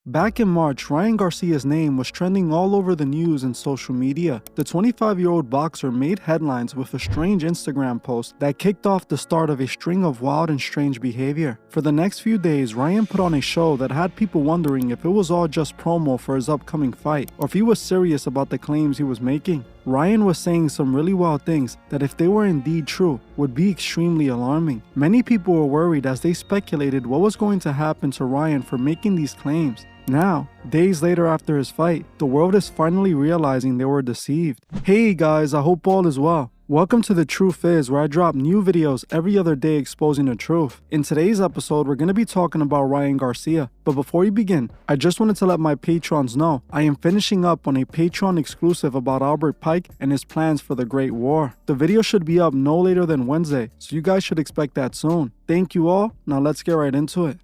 Back in March, Ryan Garcia's name was trending all over the news and social media. The 25-year-old boxer made headlines with a strange Instagram post that kicked off the start of a string of wild and strange behavior. For the next few days, Ryan put on a show that had people wondering if it was all just promo for his upcoming fight, or if he was serious about the claims he was making. Ryan was saying some really wild things that, if they were indeed true, would be extremely alarming. Many people were worried as they speculated what was going to happen to Ryan for making these claims. Now, days later after his fight, the world is finally realizing they were deceived. Hey guys, I hope all is well. Welcome to The Truth Is, where I drop new videos every other day exposing the truth. In today's episode, we're going to be talking about Ryan Garcia. But before we begin, I just wanted to let my patrons know I am finishing up on a Patreon exclusive about Albert Pike and his plans for the Great War. The video should be up no later than Wednesday, so you guys should expect that soon. Thank you all. Now let's get right into it.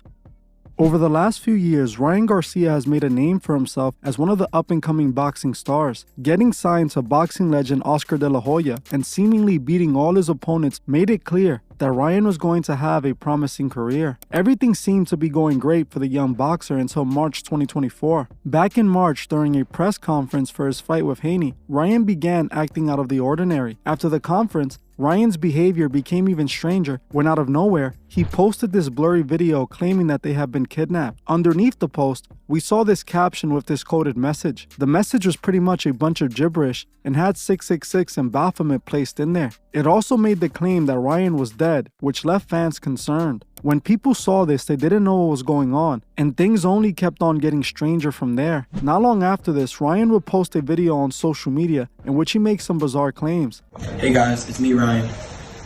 Over the last few years, Ryan Garcia has made a name for himself as one of the up-and-coming boxing stars. Getting signed to boxing legend Oscar de la Hoya and seemingly beating all his opponents made it clear that Ryan was going to have a promising career. Everything seemed to be going great for the young boxer until March 2024. Back in March, during a press conference for his fight with Haney, Ryan began acting out of the ordinary. After the conference, Ryan's behavior became even stranger when, out of nowhere, he posted this blurry video claiming that they had been kidnapped. Underneath the post, we saw this caption with this coded message. The message was pretty much a bunch of gibberish and had 666 and Baphomet placed in there. It also made the claim that Ryan was dead, which left fans concerned. When people saw this, they didn't know what was going on, and things only kept on getting stranger from there. Not long after this, Ryan would post a video on social media in which he makes some bizarre claims. Hey guys, it's me, Ryan.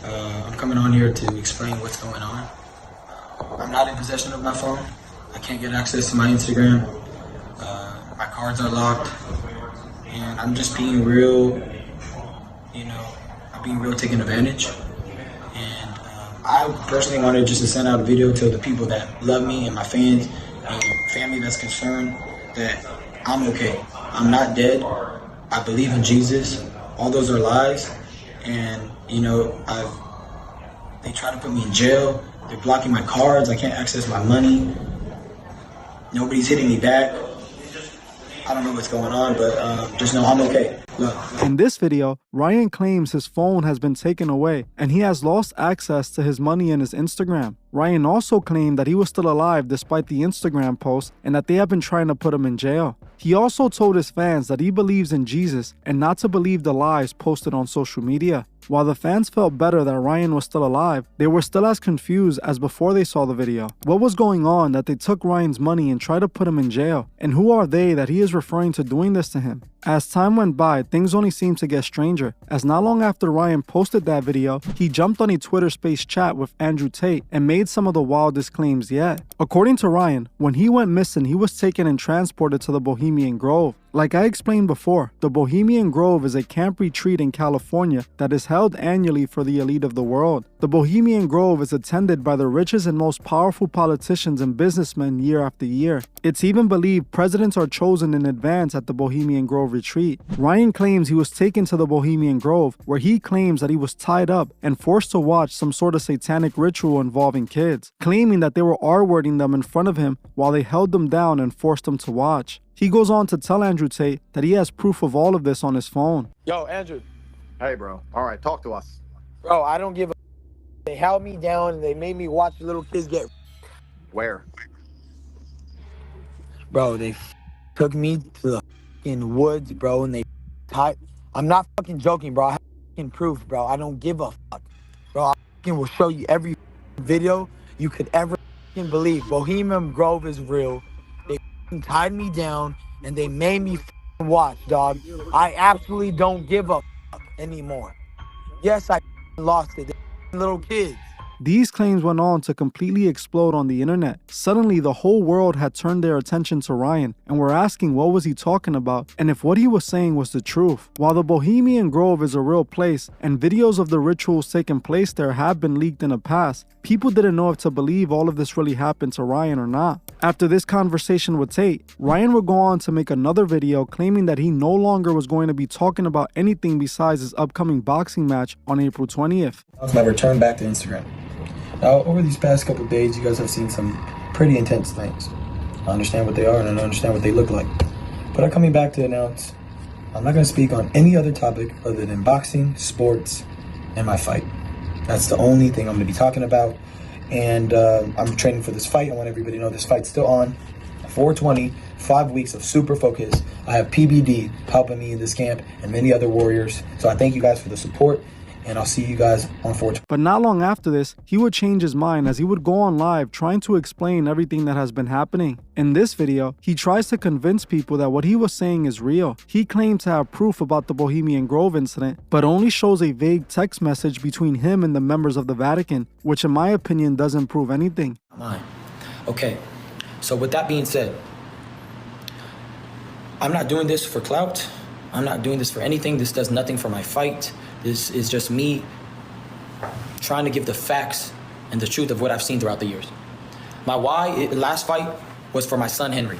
I'm coming on here to explain what's going on. I'm not in possession of my phone. I can't get access to my Instagram. My cards are locked, and I'm just being real, I'm being real taken advantage. I personally wanted just to send out a video to the people that love me and my fans and family that's concerned that I'm okay. I'm not dead. I believe in Jesus. All those are lies. And, they try to put me in jail. They're blocking my cards. I can't access my money. Nobody's hitting me back. I don't know what's going on, but just know I'm okay. Look. In this video, Ryan claims his phone has been taken away and he has lost access to his money and his Instagram. Ryan also claimed that he was still alive despite the Instagram post and that they have been trying to put him in jail. He also told his fans that he believes in Jesus and not to believe the lies posted on social media. While the fans felt better that Ryan was still alive, they were still as confused as before they saw the video. What was going on that they took Ryan's money and tried to put him in jail? And who are they that he is referring to doing this to him? As time went by, things only seemed to get stranger, as not long after Ryan posted that video, he jumped on a Twitter space chat with Andrew Tate and made some of the wildest claims yet. According to Ryan, when he went missing, he was taken and transported to the Bohemian Grove. Like I explained before, the Bohemian Grove is a camp retreat in California that is held annually for the elite of the world. The Bohemian Grove is attended by the richest and most powerful politicians and businessmen year after year. It's even believed presidents are chosen in advance at the Bohemian Grove retreat. Ryan claims he was taken to the Bohemian Grove, where he claims that he was tied up and forced to watch some sort of satanic ritual involving kids, claiming that they were R-wording them in front of him while they held them down and forced them to watch. He goes on to tell Andrew Tate that he has proof of all of this on his phone. Yo, Andrew. Hey, bro. All right, talk to us. Bro, I don't give a. They held me down and they made me watch little kids get. Where? Bro, they took me to the fucking woods, bro, and they tied. I'm not fucking joking, bro. I have fucking proof, bro. I don't give a fuck. Bro, I fucking will show you every video you could ever fucking believe. Bohemian Grove is real. They fucking tied me down and they made me fucking watch, dog. I absolutely don't give a fuck anymore. Yes, I fucking lost it. They're little kids. These claims went on to completely explode on the internet. Suddenly, the whole world had turned their attention to Ryan and were asking what was he talking about and if what he was saying was the truth. While the Bohemian Grove is a real place and videos of the rituals taking place there have been leaked in the past, people didn't know if to believe all of this really happened to Ryan or not. After this conversation with Tate, Ryan would go on to make another video claiming that he no longer was going to be talking about anything besides his upcoming boxing match on April 20th. My return back to Instagram. Now, over these past couple of days, you guys have seen some pretty intense things. I understand what they are and I understand what they look like. But I'm coming back to announce I'm not going to speak on any other topic other than boxing, sports, and my fight. That's the only thing I'm going to be talking about. And I'm training for this fight. I want everybody to know this fight's still on. 420, 5 weeks of super focus. I have PBD helping me in this camp and many other warriors. So I thank you guys for the support. And I'll see you guys on 420. But not long after this, he would change his mind as he would go on live trying to explain everything that has been happening. In this video, he tries to convince people that what he was saying is real. He claimed to have proof about the Bohemian Grove incident, but only shows a vague text message between him and the members of the Vatican, which in my opinion doesn't prove anything. Okay, so with that being said, I'm not doing this for clout. I'm not doing this for anything. This does nothing for my fight. This is just me trying to give the facts and the truth of what I've seen throughout the years. My last fight was for my son, Henry.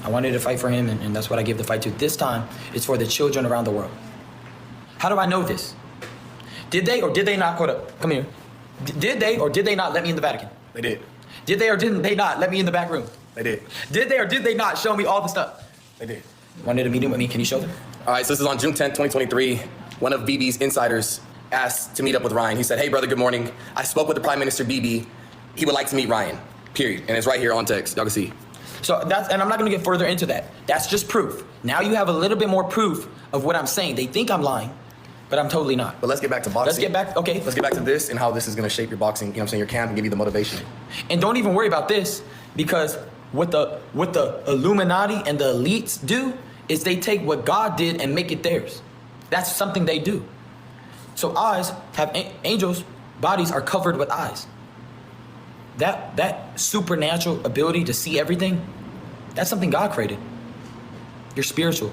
I wanted to fight for him, and that's what I gave the fight to. This time, it's for the children around the world. How do I know this? Did they or did they not, hold up, come here. Did they or did they not let me in the Vatican? They did. Did they or didn't they not let me in the back room? They did. Did they or did they not show me all the stuff? They did. Wanted a meeting with me, can you show them? All right, so this is on June 10th, 2023. One of BB's insiders asked to meet up with Ryan. He said, hey, brother, good morning. I spoke with the Prime Minister, BB. He would like to meet Ryan, period. And it's right here on text. Y'all can see. So and I'm not gonna get further into that. That's just proof. Now you have a little bit more proof of what I'm saying. They think I'm lying, but I'm totally not. But let's get back to boxing. Let's get back, okay. Let's get back to this and how this is gonna shape your boxing, you know what I'm saying, your camp and give you the motivation. And don't even worry about this, because what the Illuminati and the elites do is they take what God did and make it theirs. That's something they do. So eyes have angels, bodies are covered with eyes. That supernatural ability to see everything, that's something God created. Your spiritual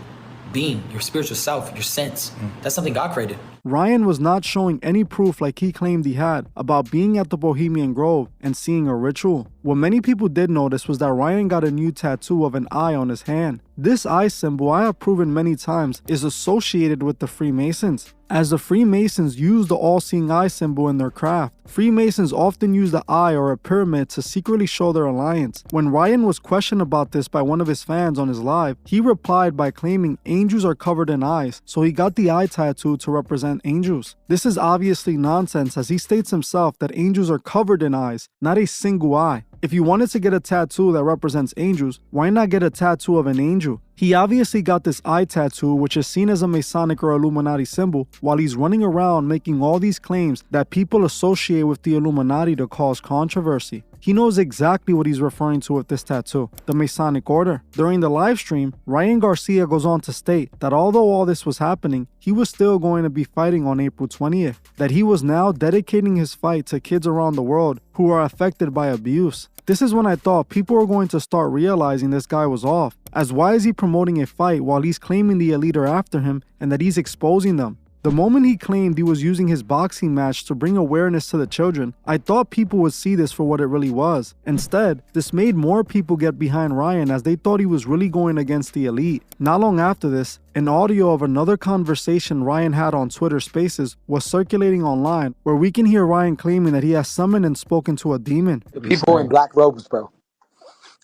being, your spiritual self, your sense, that's something God created. Ryan was not showing any proof like he claimed he had about being at the Bohemian Grove and seeing a ritual. What many people did notice was that Ryan got a new tattoo of an eye on his hand. This eye symbol, I have proven many times, is associated with the Freemasons, as the Freemasons use the all-seeing eye symbol in their craft. Freemasons often use the eye or a pyramid to secretly show their alliance. When Ryan was questioned about this by one of his fans on his live, he replied by claiming angels are covered in eyes, so he got the eye tattoo to represent angels. This is obviously nonsense, as he states himself that angels are covered in eyes, not a single eye. If you wanted to get a tattoo that represents angels, why not get a tattoo of an angel? He obviously got this eye tattoo, which is seen as a Masonic or Illuminati symbol, while he's running around making all these claims that people associate with the Illuminati to cause controversy. He knows exactly what he's referring to with this tattoo, the Masonic Order. During the live stream, Ryan Garcia goes on to state that although all this was happening, he was still going to be fighting on April 20th, that he was now dedicating his fight to kids around the world who are affected by abuse. This is when I thought people were going to start realizing this guy was off, as why is he promoting a fight while he's claiming the elite are after him and that he's exposing them? The moment he claimed he was using his boxing match to bring awareness to the children, I thought people would see this for what it really was. Instead, this made more people get behind Ryan as they thought he was really going against the elite. Not long after this, an audio of another conversation Ryan had on Twitter Spaces was circulating online, where we can hear Ryan claiming that he has summoned and spoken to a demon. The people in black robes, bro.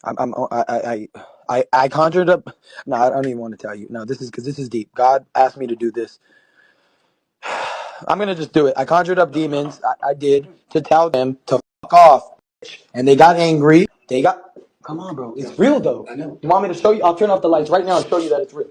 I conjured up. No, I don't even want to tell you. No, this is deep. God asked me to do this. I'm gonna just do it. I conjured up demons. I did, to tell them to fuck off, and they got angry. Come on, bro. It's real though. I know. You want me to show you? I'll turn off the lights right now and show you that it's real.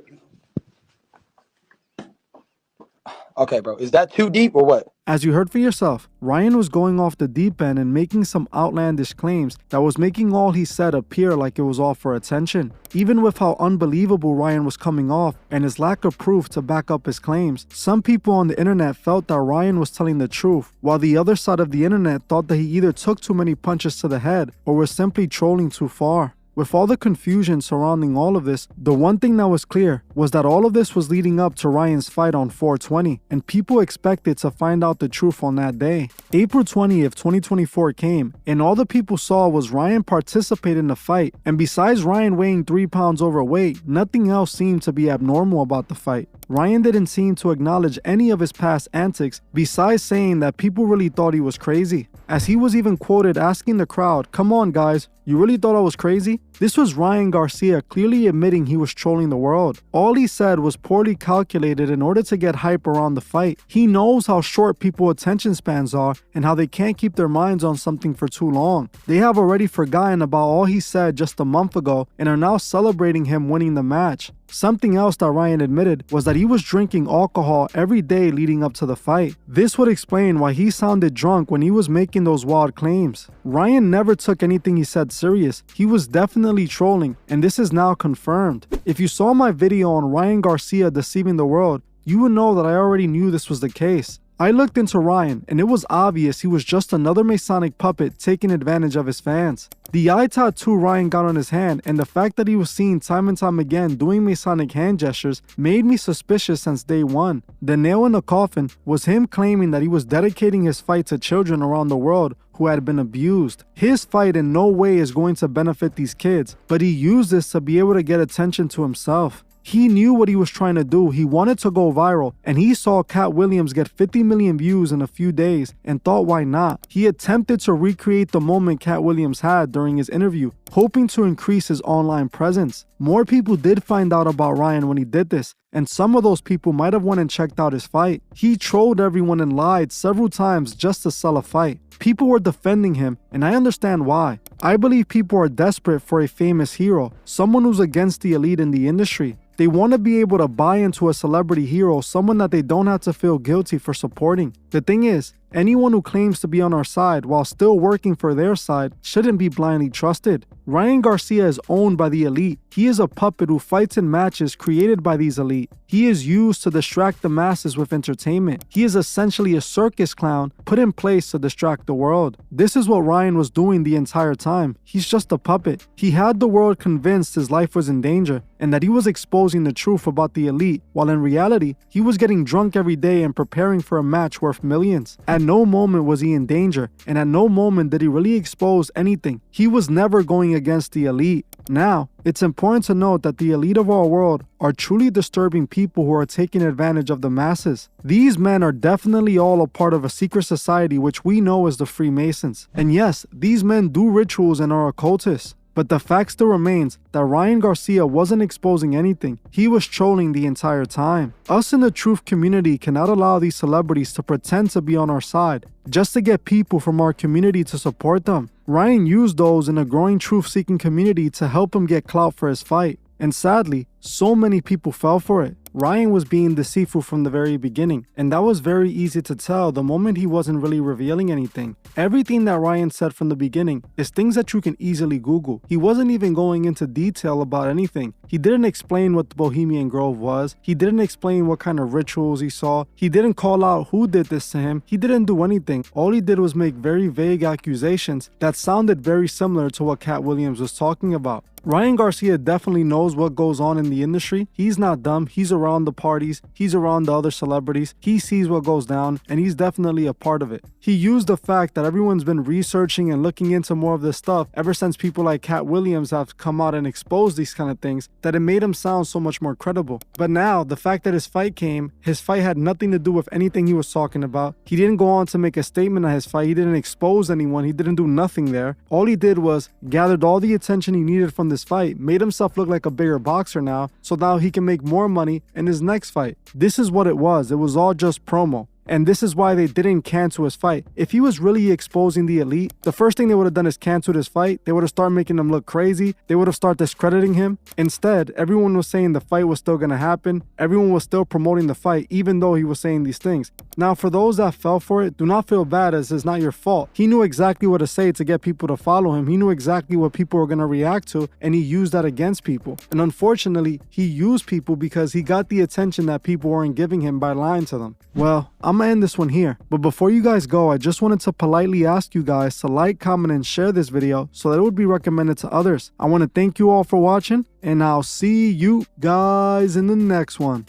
Okay, bro. Is that too deep or what? As you heard for yourself, Ryan was going off the deep end and making some outlandish claims that was making all he said appear like it was all for attention. Even with how unbelievable Ryan was coming off and his lack of proof to back up his claims, some people on the internet felt that Ryan was telling the truth, while the other side of the internet thought that he either took too many punches to the head or was simply trolling too far. With all the confusion surrounding all of this, the one thing that was clear was that all of this was leading up to Ryan's fight on 420, and people expected to find out the truth on that day. April 20th, 2024 came, and all the people saw was Ryan participate in the fight, and besides Ryan weighing 3 pounds overweight, nothing else seemed to be abnormal about the fight. Ryan didn't seem to acknowledge any of his past antics besides saying that people really thought he was crazy, as he was even quoted asking the crowd, "Come on guys, you really thought I was crazy?" This was Ryan Garcia clearly admitting he was trolling the world. All he said was poorly calculated in order to get hype around the fight. He knows how short people's attention spans are and how they can't keep their minds on something for too long. They have already forgotten about all he said just a month ago and are now celebrating him winning the match. Something else that Ryan admitted was that he was drinking alcohol every day leading up to the fight. This would explain why he sounded drunk when he was making those wild claims. Ryan never took anything he said serious. He was definitely trolling, and this is now confirmed. If you saw my video on Ryan Garcia deceiving the world, you would know that I already knew this was the case. I looked into Ryan, and it was obvious he was just another Masonic puppet taking advantage of his fans. The eye tattoo Ryan got on his hand and the fact that he was seen time and time again doing Masonic hand gestures made me suspicious since day one. The nail in the coffin was him claiming that he was dedicating his fight to children around the world who had been abused. His fight in no way is going to benefit these kids, but he used this to be able to get attention to himself. He knew what he was trying to do. He wanted to go viral, and he saw Cat Williams get 50 million views in a few days and thought, why not? He attempted to recreate the moment Cat Williams had during his interview, hoping to increase his online presence. More people did find out about Ryan when he did this, and some of those people might have went and checked out his fight. He trolled everyone and lied several times just to sell a fight. People were defending him, and I understand why. I believe people are desperate for a famous hero, someone who's against the elite in the industry. They want to be able to buy into a celebrity hero, someone that they don't have to feel guilty for supporting. The thing is, anyone who claims to be on our side while still working for their side shouldn't be blindly trusted. Ryan Garcia is owned by the elite. He is a puppet who fights in matches created by these elite. He is used to distract the masses with entertainment. He is essentially a circus clown put in place to distract the world. This is what Ryan was doing the entire time. He's just a puppet. He had the world convinced his life was in danger and that he was exposing the truth about the elite, while in reality, he was getting drunk every day and preparing for a match worth millions. At no moment was he in danger, and at no moment did he really expose anything. He was never going against the elite. Now, it's important to note that the elite of our world are truly disturbing people who are taking advantage of the masses. These men are definitely all a part of a secret society which we know as the Freemasons. And yes, these men do rituals and are occultists. But the fact still remains that Ryan Garcia wasn't exposing anything. He was trolling the entire time. Us in the truth community cannot allow these celebrities to pretend to be on our side just to get people from our community to support them. Ryan used those in a growing truth-seeking community to help him get clout for his fight. And sadly, so many people fell for it. Ryan was being deceitful from the very beginning, and that was very easy to tell the moment he wasn't really revealing anything. Everything that Ryan said from the beginning is things that you can easily Google. He wasn't even going into detail about anything. He didn't explain what the Bohemian Grove was. He didn't explain what kind of rituals he saw. He didn't call out who did this to him. He didn't do anything. All he did was make very vague accusations that sounded very similar to what Cat Williams was talking about. Ryan Garcia definitely knows what goes on in the industry. He's not dumb. He's around the parties. He's around the other celebrities. He sees what goes down, and he's definitely a part of it. He used the fact that everyone's been researching and looking into more of this stuff ever since people like Cat Williams have come out and exposed these kind of things, that it made him sound so much more credible. But now, the fact that his fight had nothing to do with anything he was talking about. He didn't go on to make a statement at his fight. He didn't expose anyone. He didn't do nothing there. All he did was gathered all the attention he needed from this fight, made himself look like a bigger boxer now, so now he can make more money in his next fight. This is what it was. It was all just promo. And this is why they didn't cancel his fight. If he was really exposing the elite, the first thing they would have done is canceled his fight. They would have started making him look crazy. They would have started discrediting him. Instead, everyone was saying the fight was still going to happen. Everyone was still promoting the fight, even though he was saying these things. Now, for those that fell for it, do not feel bad, as it's not your fault. He knew exactly what to say to get people to follow him. He knew exactly what people were going to react to, and he used that against people. And unfortunately, he used people because he got the attention that people weren't giving him by lying to them. Well, I'm gonna end this one here, but before you guys go, I just wanted to politely ask you guys to like, comment, and share this video so that it would be recommended to others. I want to thank you all for watching, and I'll see you guys in the next one.